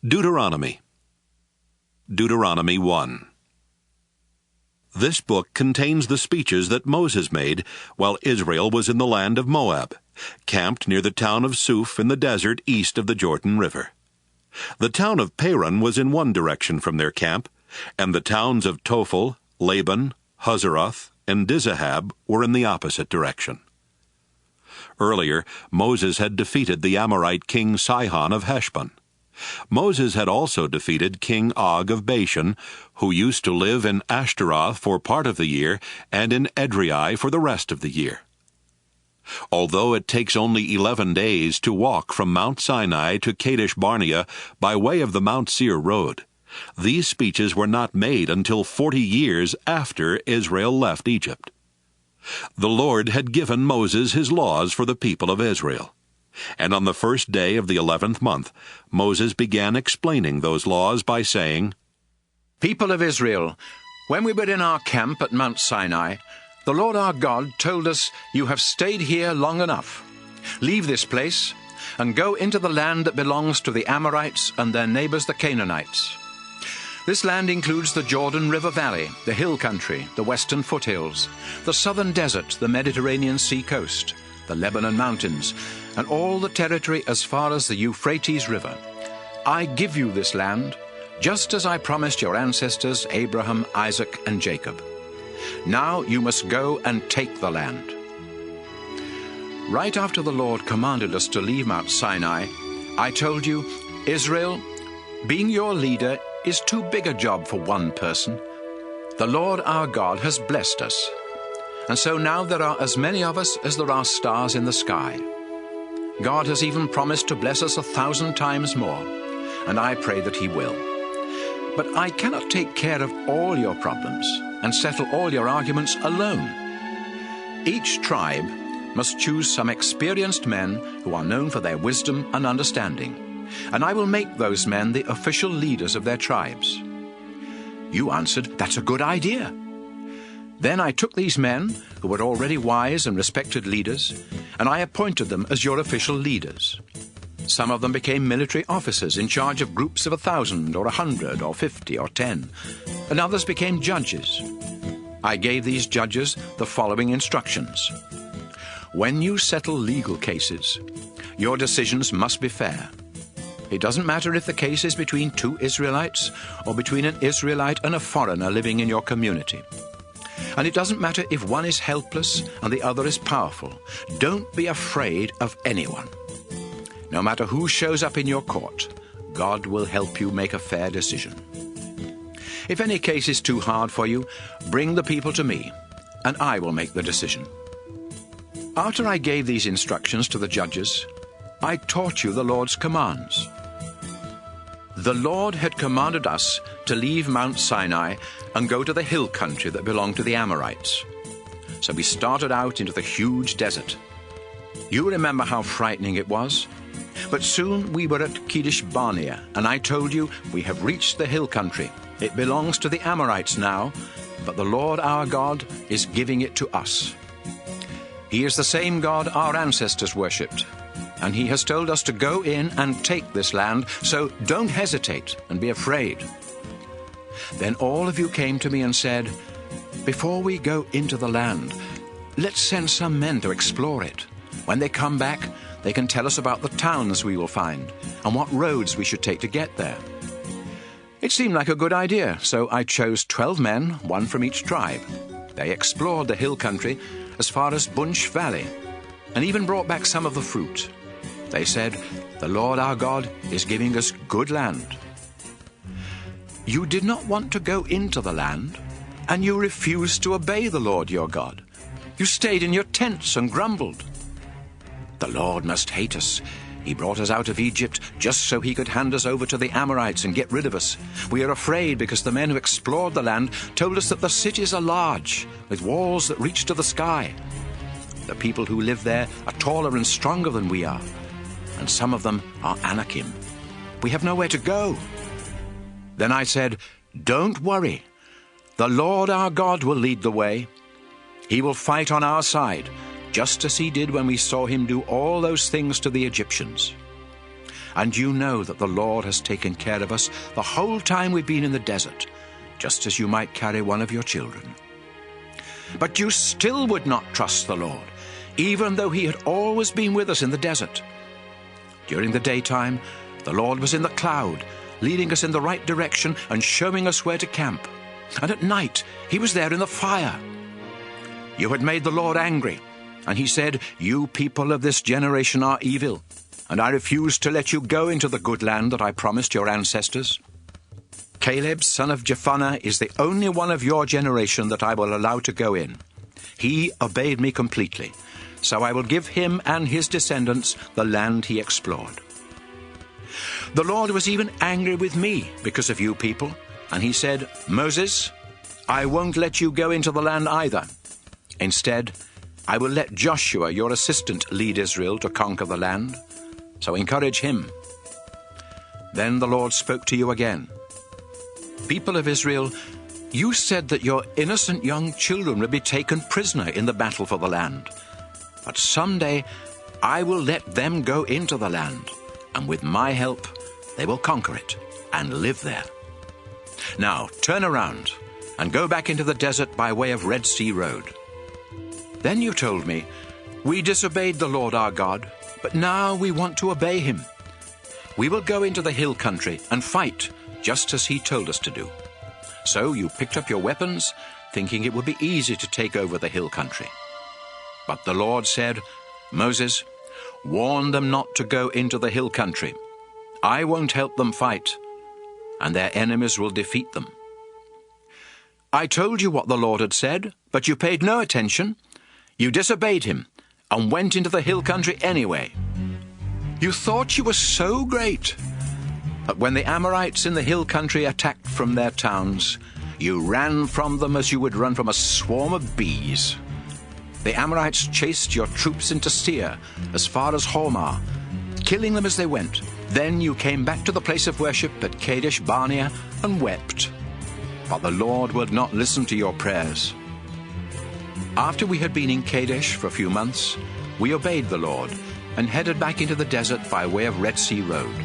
Deuteronomy. Deuteronomy 1. This book contains the speeches that Moses made while Israel was in the land of Moab, camped near the town of Suf in the desert east of the Jordan River. The town of Paran was in one direction from their camp, and the towns of Tophel, Laban, Hazeroth, and Dizahab were in the opposite direction. Earlier, Moses had defeated the Amorite king Sihon of Heshbon. Moses had also defeated King Og of Bashan, who used to live in Ashtaroth for part of the year and in Edrei for the rest of the year. Although it takes only 11 days to walk from Mount Sinai to Kadesh Barnea by way of the Mount Seir road, these speeches were not made until 40 years after Israel left Egypt. The Lord had given Moses his laws for the people of Israel. And on the first day of the 11th month, Moses began explaining those laws by saying, People of Israel, when we were in our camp at Mount Sinai, the Lord our God told us, You have stayed here long enough. Leave this place, and go into the land that belongs to the Amorites and their neighbors the Canaanites. This land includes the Jordan River Valley, the hill country, the western foothills, the southern desert, the Mediterranean sea coast, the Lebanon mountains, and all the territory as far as the Euphrates River. I give you this land, just as I promised your ancestors Abraham, Isaac, and Jacob. Now you must go and take the land. Right after the Lord commanded us to leave Mount Sinai, I told you, Israel, being your leader is too big a job for one person. The Lord our God has blessed us, and so now there are as many of us as there are stars in the sky. God has even promised to bless us 1,000 times more, and I pray that He will. But I cannot take care of all your problems and settle all your arguments alone. Each tribe must choose some experienced men who are known for their wisdom and understanding, and I will make those men the official leaders of their tribes. You answered, That's a good idea. Then I took these men, who were already wise and respected leaders, and I appointed them as your official leaders. Some of them became military officers in charge of groups of 1,000 or 100 or 50 or 10, and others became judges. I gave these judges the following instructions. When you settle legal cases, your decisions must be fair. It doesn't matter if the case is between two Israelites or between an Israelite and a foreigner living in your community. And it doesn't matter if one is helpless and the other is powerful. Don't be afraid of anyone. No matter who shows up in your court, God will help you make a fair decision. If any case is too hard for you, bring the people to me, and I will make the decision. After I gave these instructions to the judges, I taught you the Lord's commands. The Lord had commanded us to leave Mount Sinai and go to the hill country that belonged to the Amorites. So we started out into the huge desert. You remember how frightening it was? But soon we were at Kadesh Barnea, and I told you, we have reached the hill country. It belongs to the Amorites now, but the Lord our God is giving it to us. He is the same God our ancestors worshipped, and He has told us to go in and take this land, so don't hesitate and be afraid. Then all of you came to me and said, Before we go into the land, let's send some men to explore it. When they come back, they can tell us about the towns we will find and what roads we should take to get there. It seemed like a good idea, so I chose 12 men, one from each tribe. They explored the hill country as far as Bunch Valley, and even brought back some of the fruit. They said, The Lord our God is giving us good land. You did not want to go into the land, and you refused to obey the Lord your God. You stayed in your tents and grumbled. The Lord must hate us. He brought us out of Egypt just so He could hand us over to the Amorites and get rid of us. We are afraid because the men who explored the land told us that the cities are large, with walls that reach to the sky. The people who live there are taller and stronger than we are, and some of them are Anakim. We have nowhere to go. Then I said, Don't worry. The Lord our God will lead the way. He will fight on our side, just as He did when we saw Him do all those things to the Egyptians. And you know that the Lord has taken care of us the whole time we've been in the desert, just as you might carry one of your children. But you still would not trust the Lord, even though he had always been with us in the desert. During the daytime, the Lord was in the cloud, leading us in the right direction and showing us where to camp. And at night, he was there in the fire. You had made the Lord angry, and he said, "You people of this generation are evil, and I refuse to let you go into the good land that I promised your ancestors. Caleb, son of Jephunneh, is the only one of your generation that I will allow to go in. He obeyed me completely, so I will give him and his descendants the land he explored." The Lord was even angry with me because of you people, and he said, "Moses, I won't let you go into the land either. Instead, I will let Joshua, your assistant, lead Israel to conquer the land. So encourage him." Then the Lord spoke to you again. "People of Israel, you said that your innocent young children would be taken prisoner in the battle for the land. But someday I will let them go into the land, and with my help they will conquer it and live there. Now turn around and go back into the desert by way of Red Sea Road." Then you told me, "We disobeyed the Lord our God, but now we want to obey him. We will go into the hill country and fight, just as he told us to do." So you picked up your weapons, thinking it would be easy to take over the hill country. But the Lord said, "Moses, warn them not to go into the hill country. I won't help them fight, and their enemies will defeat them." I told you what the Lord had said, but you paid no attention. You disobeyed him and went into the hill country anyway. You thought you were so great. But when the Amorites in the hill country attacked from their towns, you ran from them as you would run from a swarm of bees. The Amorites chased your troops into Seir, as far as Hormah, killing them as they went. Then you came back to the place of worship at Kadesh Barnea and wept. But the Lord would not listen to your prayers. After we had been in Kadesh for a few months, we obeyed the Lord and headed back into the desert by way of Red Sea Road.